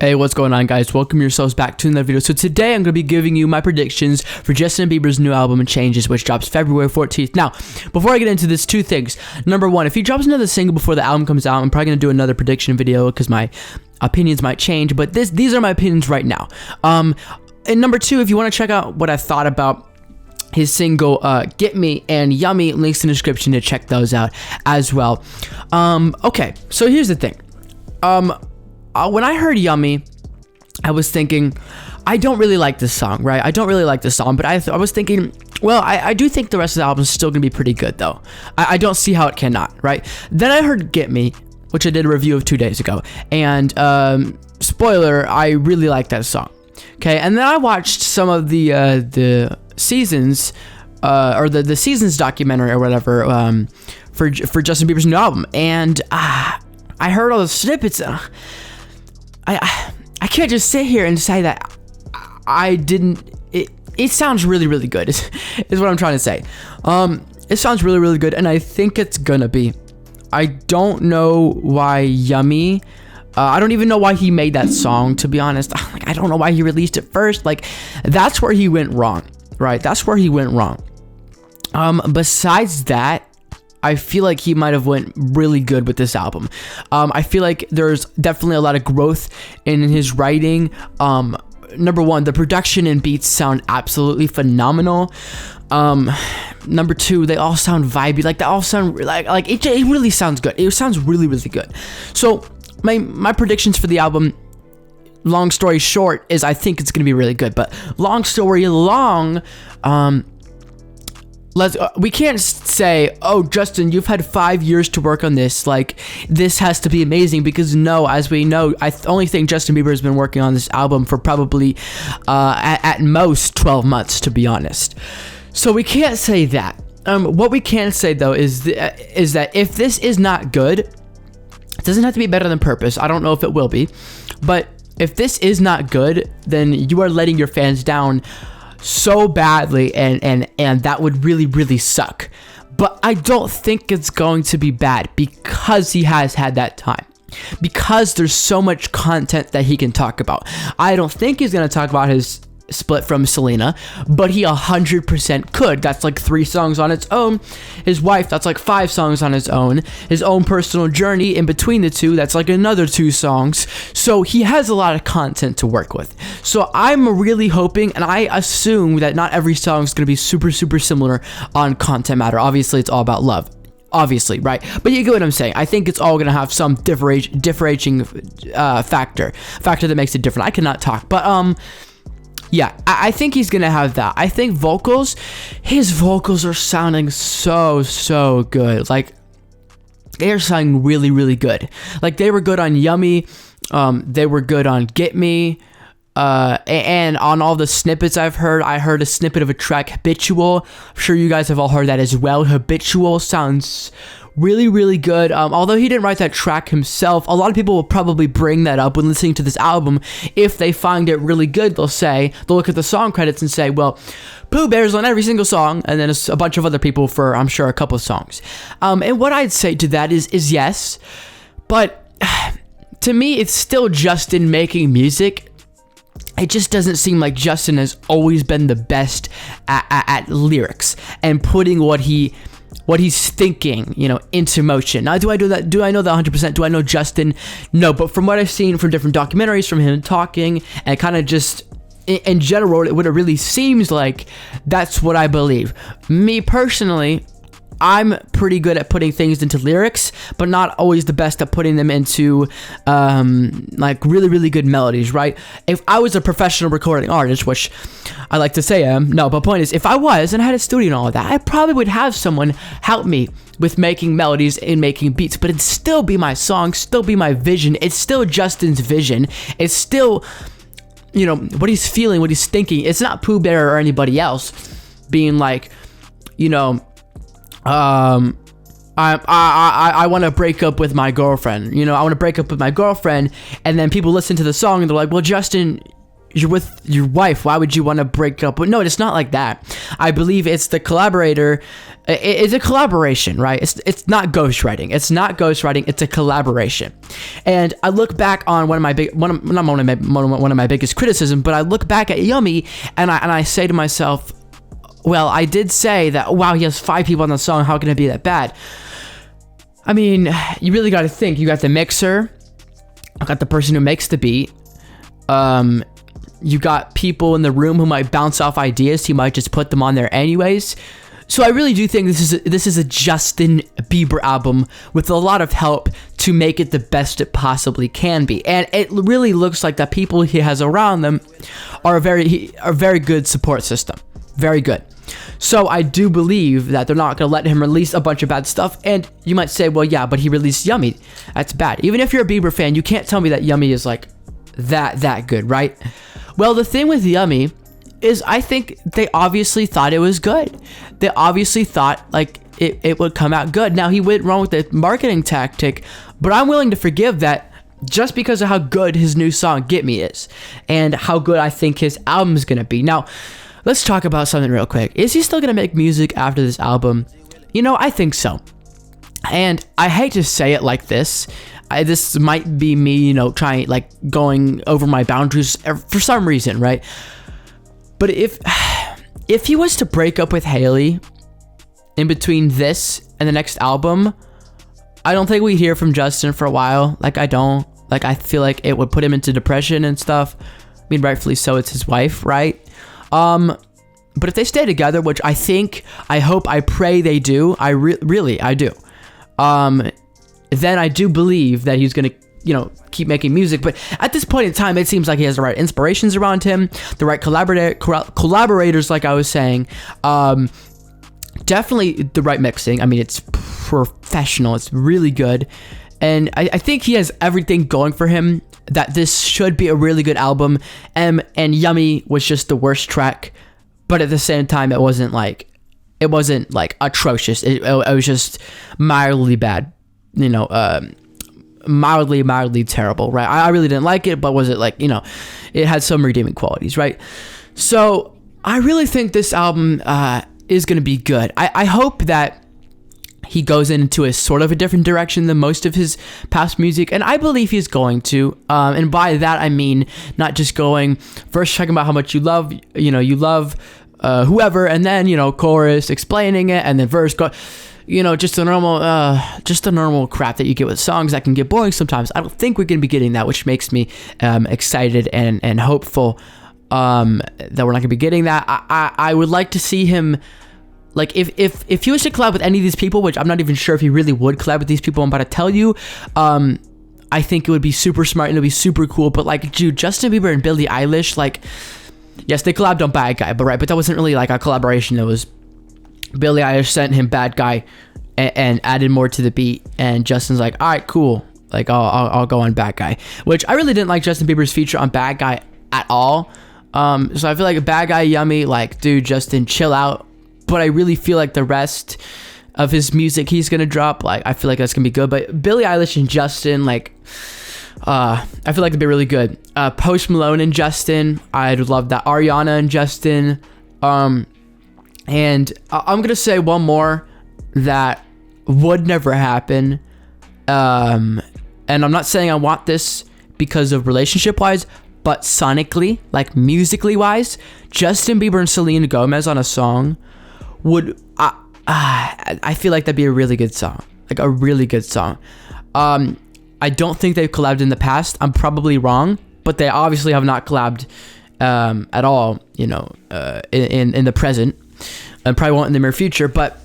Hey, what's going on, guys? Welcome yourselves back to another video. So today I'm going to be giving you my predictions for Justin Bieber's new album Changes, which drops February 14th. Now, before I get into this, two things. Number one, if he drops another single before the album comes out, I'm probably going to do another prediction video because my opinions might change, but these are my opinions right now. And number two, if you want to check out what I thought about his single Get Me and Yummy, links in the description to check those out as well. Okay, so here's the thing. When I heard Yummy, I was thinking, I don't really like this song, right? I don't really like this song, but I was thinking, well, I do think the rest of the album is still going to be pretty good, though. I don't see how it cannot, right? Then I heard Get Me, which I did a review of 2 days ago, and spoiler, I really like that song, okay? And then I watched some of the seasons, or the seasons documentary or whatever, for Justin Bieber's new album, and I heard all the snippets. I can't just sit here and say that I didn't. It sounds really, really good. Is what I'm trying to say. It sounds really, really good, and I think it's gonna be. I don't know why Yummy. I don't even know why he made that song, to be honest. Like, I don't know why he released it first. Like, that's where he went wrong, right? That's where he went wrong. Besides that, I feel like he might have went really good with this album. I feel like there's definitely a lot of growth in his writing. Number one, the production and beats sound absolutely phenomenal. Number two, they all sound vibey. Like, they all sound like it really sounds good. It sounds really, really good. So my predictions for the album, long story short, is I think it's gonna be really good. But long story long, we can't say, oh, Justin, you've had 5 years to work on this. Like, this has to be amazing, because no, as we know, I only think Justin Bieber has been working on this album for probably at most 12 months, to be honest. So we can't say that. What we can say though is that if this is not good, it doesn't have to be better than Purpose. I don't know if it will be, but if this is not good, then you are letting your fans down so badly, and that would really, really suck. But I don't think it's going to be bad, because he has had that time, because there's so much content that he can talk about. I don't think he's going to talk about his split from Selena, but he 100% could. That's like 3 songs on its own. His wife, that's like 5 songs on its own. His own personal journey in between the two, that's like another 2 songs. So he has a lot of content to work with. So I'm really hoping, and I assume that not every song is going to be super, super similar on content matter. Obviously, it's all about love. Obviously, right? But you get what I'm saying. I think it's all going to have some differentiating factor that makes it different. I cannot talk, but yeah, I think he's gonna have that. I think his vocals are sounding so good. Like, they are sounding really, really good. Like, they were good on Yummy, they were good on Get Me, and on all the snippets I heard a snippet of a track, Habitual. I'm sure you guys have all heard that as well. Habitual sounds really, really good. Although he didn't write that track himself, a lot of people will probably bring that up when listening to this album. If they find it really good, they'll look at the song credits and say, well, Pooh Bear's on every single song, and then a bunch of other people for, I'm sure, a couple of songs. And what I'd say to that is yes, but to me, it's still Justin making music. It just doesn't seem like Justin has always been the best at lyrics and putting what he's thinking, into motion. Now, do I know that 100%? Do I know Justin? No, but from what I've seen from different documentaries, from him talking, and kind of just in general, what it really seems like, that's what I believe. Me personally, I'm pretty good at putting things into lyrics, but not always the best at putting them into like really, really good melodies, right? If I was a professional recording artist, which I like to say I am, no, but point is, if I was and I had a studio and all of that, I probably would have someone help me with making melodies and making beats, but it'd still be my song, still be my vision. It's still Justin's vision. It's still, what he's feeling, what he's thinking. It's not Pooh Bear or anybody else being like, I want to break up with my girlfriend. I want to break up with my girlfriend, and then people listen to the song and they're like, well, Justin, you're with your wife. Why would you want to break up? But no, it's not like that. I believe it's the collaborator. It's a collaboration, right? It's not ghostwriting. It's not ghostwriting. It's a collaboration. And I look back on one of my biggest criticism, but I look back at Yummy and I say to myself, well, I did say that, wow, he has 5 people on the song. How can it be that bad? I mean, you really got to think. You got the mixer. I got the person who makes the beat. You got people in the room who might bounce off ideas. He might just put them on there anyways. So I really do think this is a Justin Bieber album with a lot of help to make it the best it possibly can be. And it really looks like the people he has around them are a very good support system. Very good. So I do believe that they're not going to let him release a bunch of bad stuff. And you might say, well, yeah, but he released Yummy. That's bad. Even if you're a Bieber fan, you can't tell me that Yummy is like that good, right? Well, the thing with Yummy is I think they obviously thought it was good. They obviously thought like it would come out good. Now, he went wrong with the marketing tactic, but I'm willing to forgive that just because of how good his new song Get Me is and how good I think his album is going to be. Now, let's talk about something real quick. Is he still going to make music after this album? You know, I think so. And I hate to say it like this. This might be me, you know, trying, like, going over my boundaries for some reason, right? But if he was to break up with Hailey in between this and the next album, I don't think we hear from Justin for a while. Like, I don't. Like, I feel like it would put him into depression and stuff. I mean, rightfully so. It's his wife, right? But if they stay together, which I think, I hope, I pray they do. I really do. Then I do believe that he's going to, you know, keep making music. But at this point in time, it seems like he has the right inspirations around him, the right collaborators, like I was saying. Definitely the right mixing. I mean, it's professional. It's really good. And I think he has everything going for him, that this should be a really good album. And Yummy was just the worst track. But at the same time, it wasn't like atrocious. It was just mildly bad. You know, mildly terrible, right? I really didn't like it, but was it like, you know, it had some redeeming qualities, right? So I really think this album is going to be good. I hope that he goes into a sort of a different direction than most of his past music, and I believe he's going to. And by that, I mean not just going first talking about how much you love whoever, and then, you know, chorus explaining it, and then verse you know, just the normal crap that you get with songs that can get boring sometimes. I don't think we're going to be getting that, which makes me excited and hopeful that we're not going to be getting that. I would like to see him, like, if he was to collab with any of these people, which I'm not even sure if he really would collab with these people I'm about to tell you, I think it would be super smart and it would be super cool. But, like, dude, Justin Bieber and Billie Eilish, like, yes, they collabed on Bad Guy, but that wasn't really like a collaboration. It was Billie Eilish sent him Bad Guy and added more to the beat, and Justin's like, all right, cool, like I'll go on Bad Guy, which I really didn't like Justin Bieber's feature on Bad Guy at all. So I feel like Bad Guy, Yummy, like, dude, Justin, chill out. But I really feel like the rest of his music he's gonna drop, like, I feel like that's gonna be good. But Billie Eilish and Justin, like, I feel like they'd be really good. Post Malone and Justin, I'd love that. Ariana and Justin, and I'm going to say one more that would never happen. And I'm not saying I want this because of relationship-wise, but sonically, like musically-wise, Justin Bieber and Selena Gomez on a song would... I feel like that'd be a really good song. Like, a really good song. I don't think they've collabed in the past. I'm probably wrong, but they obviously have not collabed at all, you know, in the present. And probably won't in the near future, but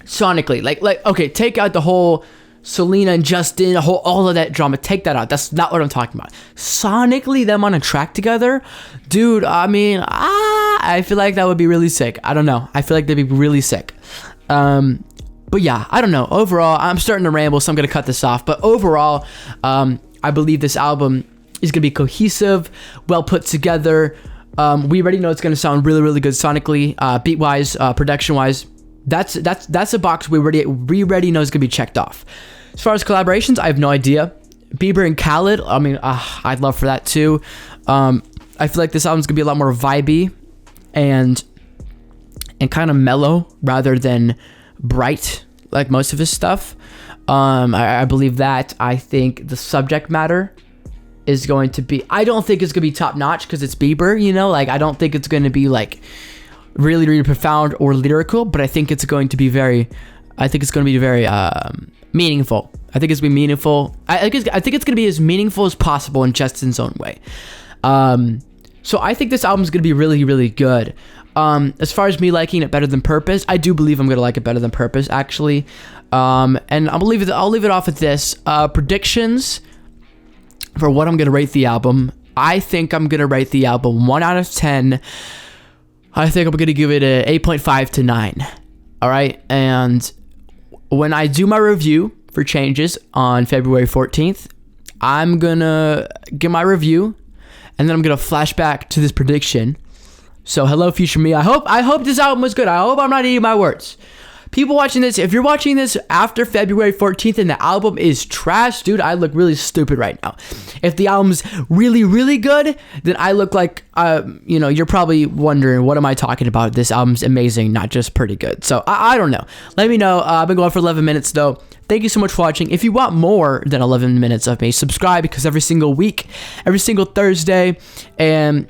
sonically, like, okay, take out the whole Selena and Justin, all of that drama, take that out. That's not what I'm talking about. Sonically, them on a track together, dude, I mean, I feel like that would be really sick. I don't know. I feel like they'd be really sick. But yeah, I don't know. Overall, I'm starting to ramble, so I'm going to cut this off. But overall, I believe this album is going to be cohesive, well put together. We already know it's going to sound really, really good sonically, beat-wise, production-wise. That's a box we already know is going to be checked off. As far as collaborations, I have no idea. Bieber and Khaled, I mean, I'd love for that too. I feel like this album's gonna be a lot more vibey and kind of mellow rather than bright like most of his stuff. I believe that. I think the subject matter is going to be, I don't think it's gonna be top notch because it's Bieber, you know, like I don't think it's gonna be like really, really profound or lyrical, but I think it's going to be very meaningful. I think it's gonna be meaningful. I think it's gonna be as meaningful as possible in Justin's own way. So I think this album's gonna be really, really good. As far as me liking it better than Purpose, I do believe I'm gonna like it better than Purpose, actually. And I'll leave it off with this. Predictions for what I'm gonna rate the album. I think I'm gonna rate the album 1 out of 10. I think I'm gonna give it a 8.5 to 9. All right, and when I do my review for Changes on February 14th, I'm gonna get my review, and then I'm gonna flash back to this prediction. So hello, future me. I hope this album was good. I hope I'm not eating my words. People watching this, if you're watching this after February 14th and the album is trash, dude, I look really stupid right now. If the album's really, really good, then I look like, you're probably wondering, what am I talking about? This album's amazing, not just pretty good. So I don't know. Let me know. I've been going for 11 minutes though. Thank you so much for watching. If you want more than 11 minutes of me, subscribe, because every single week, every single Thursday, and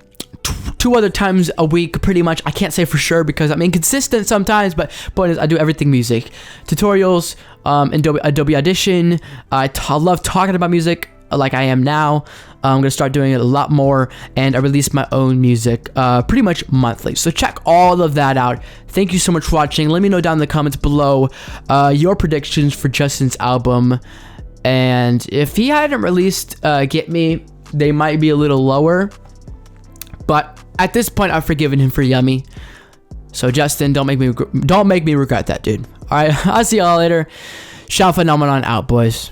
2 other times a week, pretty much. I can't say for sure because I'm inconsistent sometimes, but point is, I do everything music. Tutorials, Adobe Audition. I love talking about music like I am now. I'm going to start doing it a lot more, and I release my own music pretty much monthly. So check all of that out. Thank you so much for watching. Let me know down in the comments below your predictions for Justin's album. And if he hadn't released Get Me, they might be a little lower. But at this point, I've forgiven him for Yummy. So Justin, don't make me regret that, dude. All right, I'll see y'all later. Shout Phenomenon out, boys.